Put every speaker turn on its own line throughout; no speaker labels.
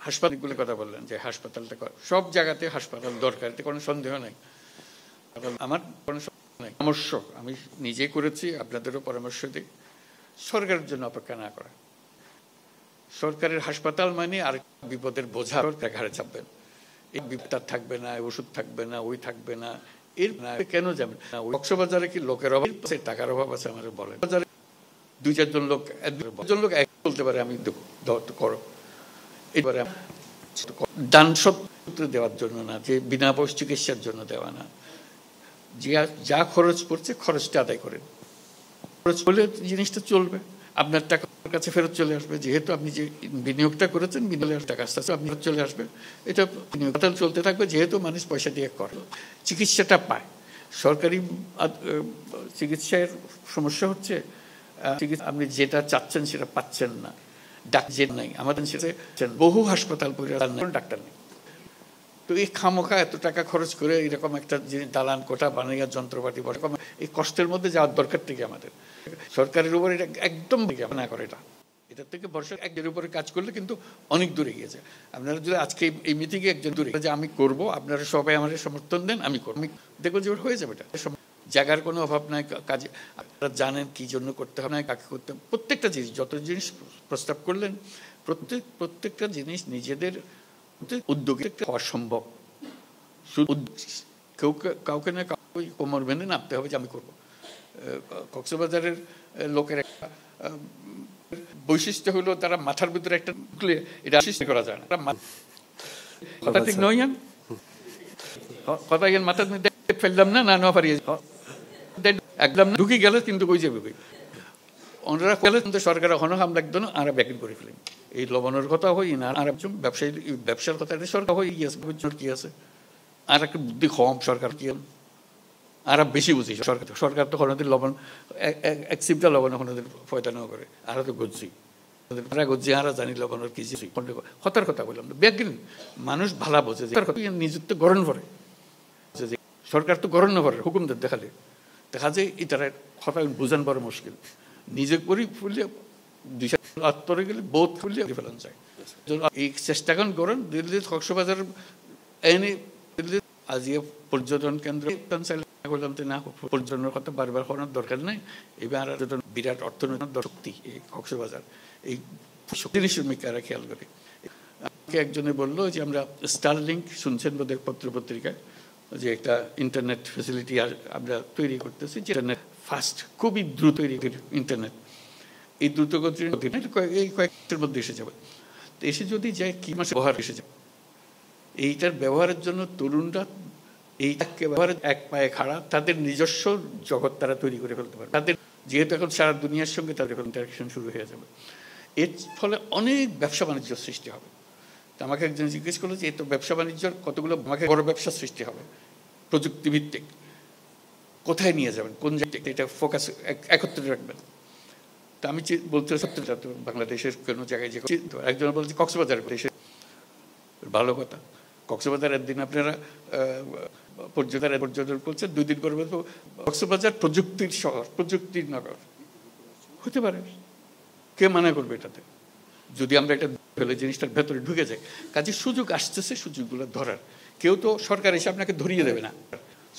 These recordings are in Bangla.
হাসপাতালগুলোর কথা বললেন যে হাসপাতালটা সব জায়গাতে হাসপাতাল দরকার, এতে কোনো সন্দেহ নাই। আমার কোনো নাই পরামর্শ আমি নিজে করেছি, আপনাদেরও পরামর্শ দিই, সরকারের জন্য অপেক্ষা না করা। সরকারের হাসপাতাল মানে আর বিপদের বোঝা ঘাড়ে চাপবেন, এই বিপদ থাকবে না, ওষুধ থাকবে না, ওই থাকবে না, এর কেন যাবেন না? কক্সবাজারে কি লোকের অভাব আছে, টাকার অভাব আছে? আমার বলেন, বাজারে 2-4 জন লোক, একজন লোক এক বলতে পারে আমি করো, এবারে দান সত্য দেওয়ার জন্য না, যে বিনা পয়সা চিকিৎসার জন্য দেওয়া না, যা খরচ পড়ছে খরচটা আদায় করেন। খরচ করলে জিনিসটা চলবে, আপনার টাকা কাছে ফেরত চলে আসবে। যেহেতু আপনি যে বিনিয়োগটা করেছেন, বিনিয়োগের টাকা আস্তে আস্তে আপনি চলে আসবে, এটা বিনিয়োগ চলতে থাকবে। যেহেতু মানুষ পয়সা দিয়ে করে চিকিৎসাটা পায়, সরকারি চিকিৎসার সমস্যা হচ্ছে আপনি যেটা চাচ্ছেন সেটা পাচ্ছেন না, ডাক্তার নাই। আমাদের বহু হাসপাতাল ডাক্তার নেই। তো এই খামোখা এত টাকা খরচ করে এরকম একটা দালান কোঠা বানিয়ে যন্ত্রপাতি এরকম এই কষ্টের মধ্যে যাওয়ার দরকার থেকে আমাদের সরকারের উপর এটা একদম না করে, এটার থেকে ভরসা একজনের উপরে কাজ করলে কিন্তু অনেক দূরে গিয়েছে। আপনারা যদি আজকে এই মিটিংয়ে একজন দূরে যে আমি করব, আপনারা সবাই আমাদের সমর্থন দেন, আমি করবো, আমি দেখবো যে হয়ে যাবে। এটা জায়গার কোনো অভাব নাই, কাজে আপনারা জানেন কি জন্য করতে হবে না, কাকে করতে হবে। প্রত্যেকটা জিনিস, যত জিনিস প্রস্তাব করলেন, প্রত্যেকটা জিনিস নিজেদের উদ্যোগে হওয়া সম্ভব। কাউকে না কাউকে কোমর বেঁধে নামতে হবে যে আমি করবো। কক্সবাজারের লোকের একটা বৈশিষ্ট্য হলো তারা মাথার ভিতরে একটা ঢুকলে এটা সৃষ্টি করা যায় না। কথা ঠিক নয়, কথা মাথার মধ্যে ফেললাম না না পারিয়ে একদম ঢুকে গেলে কিন্তু কই যাবে, ওনারা গেলে কিন্তু সরকার এখনো হামলা একদম আরা ব্যাকিং করে ফেলেন। এই লবণের কথা হই না, আর ব্যবসায়ী ব্যবসার কথা সরকার হয়ে গিয়েছে, কি আছে আর একটা বুদ্ধি কম সরকার, কি আর বেশি বুঝি সরকার তো কোনোদিন লবণ এক সিপটা লবণ কোনোদিন ফয়দানো করে, আর তো গজ্জি আরা জানি লবণের কি হতার কথা বললাম না। ব্যাগিন মানুষ ভালা বোঝে যে নিযুক্ত গরণ করে, সরকার তো গরণ না করে হুকুমদের দেখালে দেখা যায় এটার কথা বোঝান বড় মুশকিল। নিজে করি ফুলে 2 আত্মরে গেলে বোধ ফুলে ফেলান যায়। এই চেষ্টা করেন দিল্লির কক্সবাজার এনে আজিয়া পর্যটন কেন্দ্র বললাম না, পর্যটনের কথা বারবার করার দরকার নেই। এবার বিরাট অর্থনৈতিক শক্তি এই কক্সবাজার, এই শ্রমিকেরা খেয়াল করে। একজনে বললো যে আমরা স্টারলিংক শুনছেন বোধহয় পত্রিকায়, যে একটা ইন্টারনেট ফেসিলিটি আমরা তৈরি করতেছি, যে ইন্টারনেট ফাস্ট, খুবই দ্রুত ইন্টারনেট, এই দ্রুতগতির এই কয়েকটার মধ্যে এসে যাবে। তো এসে যদি যায় কি মাসে ব্যবহার এসে যাবে, এইটার ব্যবহারের জন্য তরুণরা এইটাকে ব্যবহারের এক পায়ে খাড়া, তাদের নিজস্ব জগৎ তারা তৈরি করে ফেলতে পারে। তাদের যেহেতু এখন সারা দুনিয়ার সঙ্গে তাদের ইন্টারাকশন শুরু হয়ে যাবে, এর ফলে অনেক ব্যবসা বাণিজ্য সৃষ্টি হবে। তো আমাকে একজন জিজ্ঞেস করলো যে এই তো ব্যবসা বাণিজ্যর কতগুলো আমাকে বড় ব্যবসা সৃষ্টি হবে প্রযুক্তিভিত্তিক, কোথায় নিয়ে যাবেন, কোন জায়গায় এটা ফোকাস একত্রে রাখবেন। তো আমি বলতে সত্যটা তো বাংলাদেশের কোনো জায়গায় যে একজন বলছে কক্সবাজার, ভালো কথা। কক্সবাজার একদিন আপনারা পর্যটন করছেন, 2 দিন পর কক্সবাজার প্রযুক্তির শহর, প্রযুক্তির নগর হতে পারে। কে মানা করবে এটাতে? যদি আমরা এটা ফেলে জিনিসটার ভেতরে ঢুকে যাই, কাজে সুযোগ আসতেছে, সুযোগগুলো ধরার। কেউ তো সরকার এসে আপনাকে ধরিয়ে দেবে না,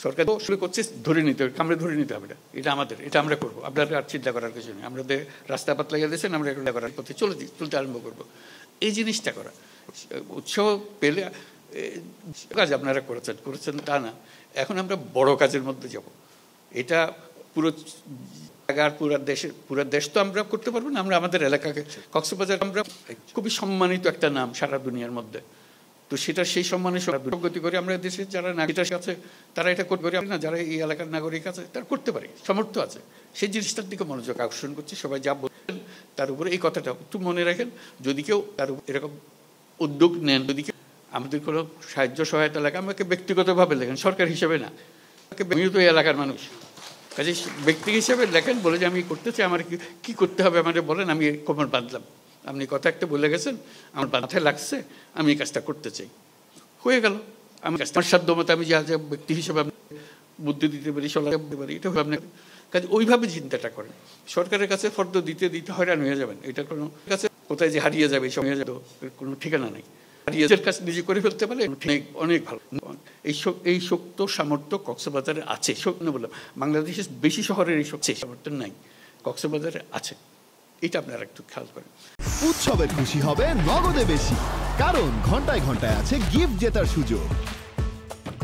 সরকার তো শুরু করছে ধরে নিতে হবে, আমরা ধরে নিতে হবে, এটা আমাদের, এটা আমরা করবো, আপনাদের আর চিন্তা করার কিছু নেই। আমাদের রাস্তা পাত লাগিয়ে দিয়েছেন, আমরা এটা করার পথে চলতে আরম্ভ করবো। এই জিনিসটা করা, উৎসাহ পেলে কাজ আপনারা করেছেন তা না। এখন আমরা বড় কাজের মধ্যে যাব। এটা পুরো জায়গার পুরো দেশ তো আমরা করতে পারবো না, আমরা আমাদের এলাকাকে, কক্সবাজার আমরা খুবই সম্মানিত একটা নাম সারা দুনিয়ার মধ্যে। তো সেটা সেই সম্মানের গতি করে আমরা দেশের যারা নাগরিক আছে তারা এটা করতে পারি না, যারা এই এলাকার নাগরিক আছে তারা করতে পারে, সামর্থ্য আছে। সেই জিনিসটার দিকে মনোযোগ আকর্ষণ করছি। সবাই যা বলছেন তার উপরে এই কথাটা একটু মনে রাখেন। যদি কেউ তার এরকম উদ্যোগ নেন, যদি কেউ আমাদের কোনো সাহায্য সহায়তা লাগে, আমাকে ব্যক্তিগতভাবে লেখেন, সরকার হিসেবে না। আমিও তো এই এলাকার মানুষ, কাজে ব্যক্তি হিসেবে লেখেন, বলে যে আমি করতে চাই, আমার কি করতে হবে আমাদের বলেন, আমি কোমর বাঁধলাম। আপনি কথা একটা বলে গেছেন, আমার মাথায় লাগছে, আমি এই কাজটা করতে চাই, হয়ে গেল। আমি আমার সাধ্য মতো আমি যা যা ব্যক্তি হিসেবে বুদ্ধি দিতে পারি, সলাহ দিতে পারি, এটা আপনার কাজে ওইভাবে চিন্তাটা করেন। সরকারের কাছে ফর্দ দিতে হয়রান হয়ে যাবেন, এটা কোনো কাছে কোথায় যে হারিয়ে যাবে, সব হয়ে যাবে, কোনো ঠিকানা নেই। নিজের কাছে নিজে করে ফেলতে পারে অনেক ভালো। এই শক্ত সামর্থ্য কক্সবাজারে আছে। বললাম বাংলাদেশের বেশি শহরের এই শক্তি সামর্থ্য নাই, কক্সবাজারে আছে। এটা আপনারা একটু খেয়াল করেন।
উৎসবের খুশি হবে নগদে বেশি, কারণ ঘন্টায় ঘন্টায় আছে গিফট জেতার সুযোগ।